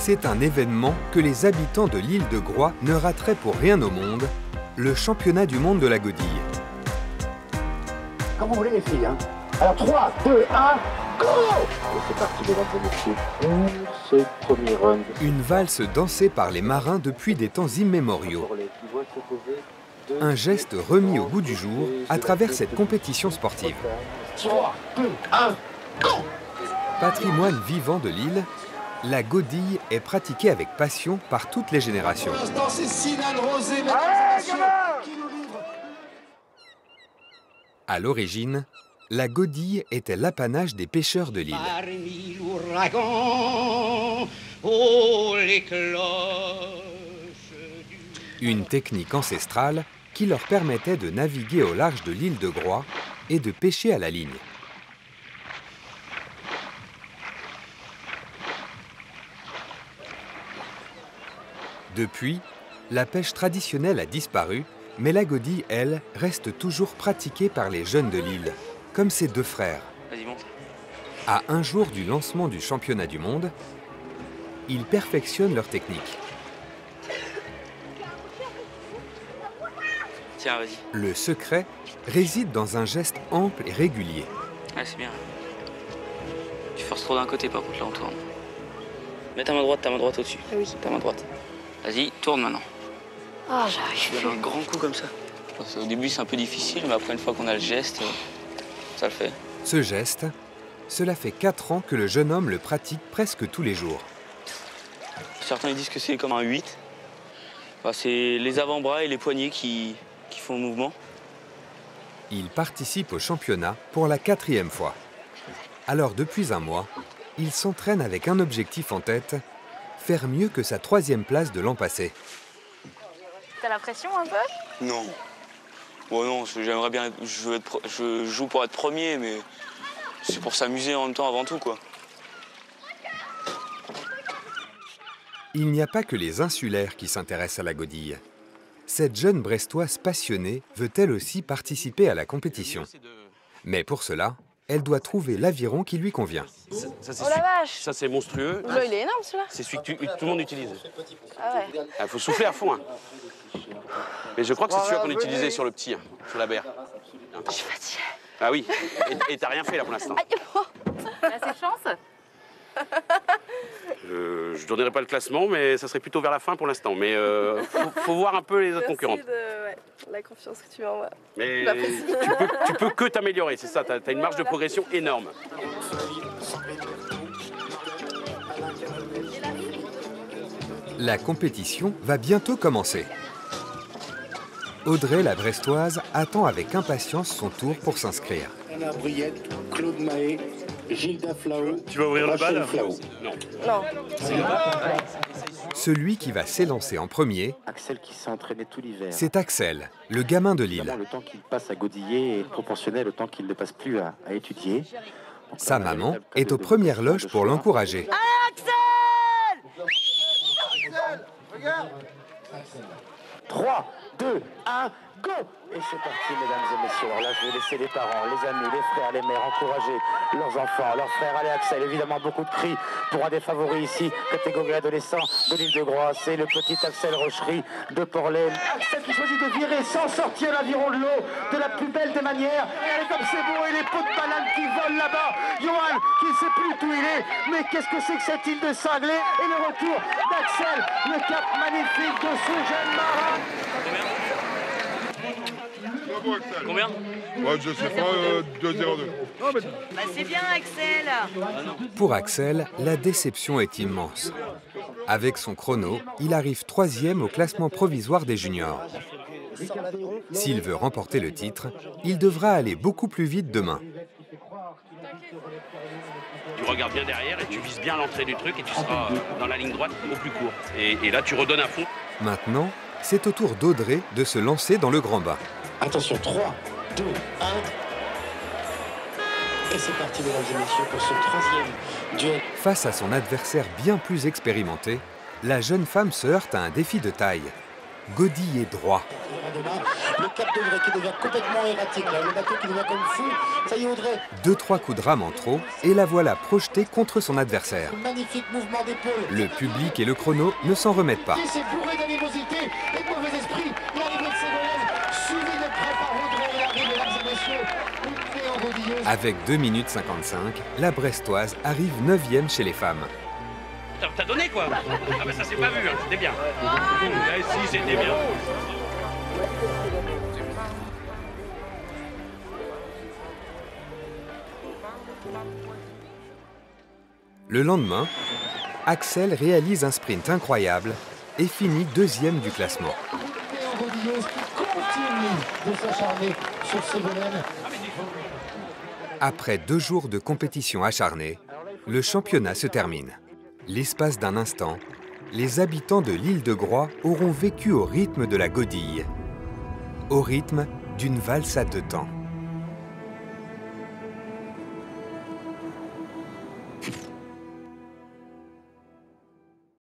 C'est un événement que les habitants de l'île de Groix ne rateraient pour rien au monde, le championnat du monde de la godille. Comme vous voulez les filles, hein. Alors 3, 2, 1, go! Et c'est parti mesdames et messieurs, pour ce premier run. Une valse dansée par les marins depuis des temps immémoriaux. Un geste remis au goût du jour à travers cette compétition sportive. 3, 2, 1, go! Patrimoine vivant de l'île, la godille est pratiquée avec passion par toutes les générations. À l'origine, la godille était l'apanage des pêcheurs de l'île. Une technique ancestrale qui leur permettait de naviguer au large de l'île de Groix et de pêcher à la ligne. Depuis, la pêche traditionnelle a disparu, mais la godille, elle, reste toujours pratiquée par les jeunes de l'île, comme ses deux frères. À un jour du lancement du championnat du monde, ils perfectionnent leur technique. Tiens, vas-y. Le secret réside dans un geste ample et régulier. Ouais, c'est bien. Tu forces trop d'un côté, par contre, là, on tourne. Mets ta main droite au-dessus. Ah oui. Ta main droite. Vas-y, tourne maintenant. Ah, j'arrive Tu donnes un grand coup comme ça. Au début, c'est un peu difficile, mais après, une fois qu'on a le geste, ça le fait. Ce geste, cela fait 4 ans que le jeune homme le pratique presque tous les jours. Certains ils disent que c'est comme un 8. Enfin, c'est les avant-bras et les poignets qui font le mouvement. Il participe au championnat pour la 4e fois. Alors, depuis un mois, il s'entraîne avec un objectif en tête, faire mieux que sa 3e place de l'an passé. T'as la pression un peu? Non. Bon, non, j'aimerais bien. Je joue pour être premier, mais c'est pour s'amuser en même temps avant tout, quoi. Il n'y a pas que les insulaires qui s'intéressent à la godille. Cette jeune Brestoise passionnée veut elle aussi participer à la compétition. Mais pour cela, elle doit trouver l'aviron qui lui convient. Oh la vache! Ça, c'est monstrueux. Là, il est énorme, celui-là. C'est celui que tout le monde utilise. Ah ouais. Il faut souffler à fond. Hein. Mais je crois que c'est celui-là qu'on utilisait sur le petit, hein, sur la berre. Je suis fatiguée. Ah oui. Et t'as rien fait là pour l'instant. T'as assez de chance? Je ne donnerai pas le classement, mais ça serait plutôt vers la fin pour l'instant. Mais faut voir un peu les autres concurrentes. Merci de la confiance que tu m'envoies. Mais tu peux que t'améliorer, c'est ça. T'as une marge de progression énorme. La compétition va bientôt commencer. Audrey, la Brestoise, attend avec impatience son tour pour s'inscrire. Anna Briette, Claude Mahé, Gilda Flao. Tu vas ouvrir le bal? Non. Non. Celui qui va s'élancer en premier, Axel qui s'est entraîné tout l'hiver. c'est Axel, le gamin de l'île. Le temps qu'il passe à godiller est proportionnel au temps qu'il ne passe plus à étudier. Donc, Sa maman est aux premières loges pour l'encourager. Axel! Regarde. 3, 2, 1, go! Et c'est parti, mesdames et messieurs. Alors là, je vais laisser les parents, les amis, les frères, les mères encourager leurs enfants, leurs frères. Allez, Axel, évidemment, beaucoup de cris pour un des favoris ici, catégorie adolescent de l'île de Groix. C'est le petit Axel Rochery de Portlaine. Axel qui choisit de virer sans sortir l'aviron de l'eau de la plus belle des manières. Regardez comme c'est beau et les pots de banane qui volent là-bas. Johan qui ne sait plus où il est. Mais qu'est-ce que c'est que cette île de cinglés? Et le retour d'Axel, le cap magnifique de ce jeune marin. Combien? Ouais, je sais pas, 2-0-2. Bah c'est bien, Axel! Pour Axel, la déception est immense. Avec son chrono, il arrive 3e au classement provisoire des juniors. S'il veut remporter le titre, il devra aller beaucoup plus vite demain. Tu regardes bien derrière et tu vises bien l'entrée du truc et tu seras dans la ligne droite au plus court. Et là, tu redonnes à fond. Maintenant, c'est au tour d'Audrey de se lancer dans le grand bain. Attention, 3, 2, 1. Et c'est parti, mesdames et messieurs, pour ce 3e duel. Face à son adversaire bien plus expérimenté, la jeune femme se heurte à un défi de taille. Godille est droit. Le cap de Audrey qui devient complètement erratique, là. Le bateau qui devient comme fou. Ça y est, Audrey. 2-3 coups de rame en trop et la voilà projetée contre son adversaire. Magnifique mouvement d'épaule. Le public et le chrono ne s'en remettent pas. C'est bourré d'animosité et de mauvais esprit. L'arrivée de Ségolène, suivie de près par Audrey, et arrive, mesdames et messieurs, une néo-godilleuse. Avec 2 minutes 55, la Brestoise arrive 9e chez les femmes. T'as donné quoi? Ah ben ça s'est pas vu, hein. C'était bien. Ouais, si, c'était bien. Le lendemain, Axel réalise un sprint incroyable et finit 2e du classement. Une néo-godilleuse qui continue de s'acharner sur Ségolène. Après 2 jours de compétition acharnée, le championnat se termine. L'espace d'un instant, les habitants de l'île de Groix auront vécu au rythme de la Godille, au rythme d'une valse à 2 temps.